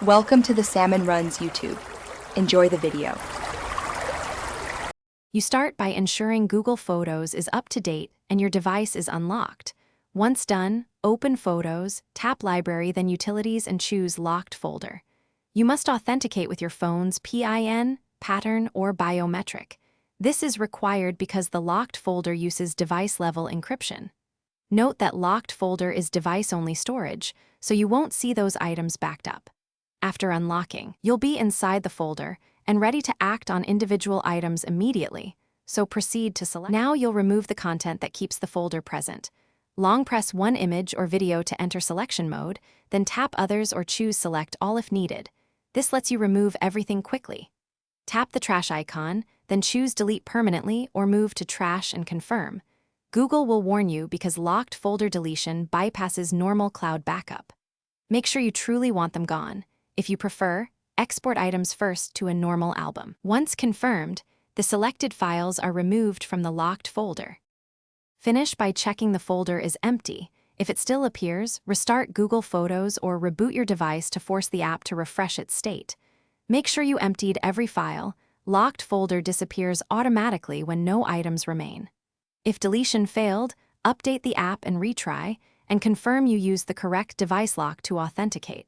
Welcome to the Salmon Runs YouTube. Enjoy the video. You start by ensuring Google Photos is up to date and your device is unlocked. Once done, open Photos, tap Library, then Utilities, and choose Locked Folder. You must authenticate with your phone's PIN, pattern, or biometric. This is required because the locked folder uses device-level encryption. Note that locked folder is device-only storage, so you won't see those items backed up. After unlocking, you'll be inside the folder and ready to act on individual items immediately, so proceed to select. Now you'll remove the content that keeps the folder present. Long press one image or video to enter selection mode, then tap Others or choose Select All if needed. This lets you remove everything quickly. Tap the trash icon, then choose Delete Permanently or move to Trash and confirm. Google will warn you because locked folder deletion bypasses normal cloud backup. Make sure you truly want them gone. If you prefer, export items first to a normal album. Once confirmed, the selected files are removed from the locked folder. Finish by checking the folder is empty. If it still appears, restart Google Photos or reboot your device to force the app to refresh its state. Make sure you emptied every file. Locked folder disappears automatically when no items remain. If deletion failed, update the app and retry, and confirm you used the correct device lock to authenticate.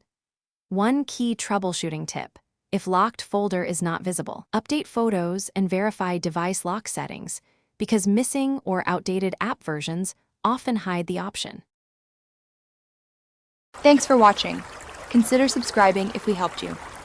One key troubleshooting tip: if locked folder is not visible, update Photos and verify device lock settings, because missing or outdated app versions often hide the option. Thanks for watching. Consider subscribing if we helped you.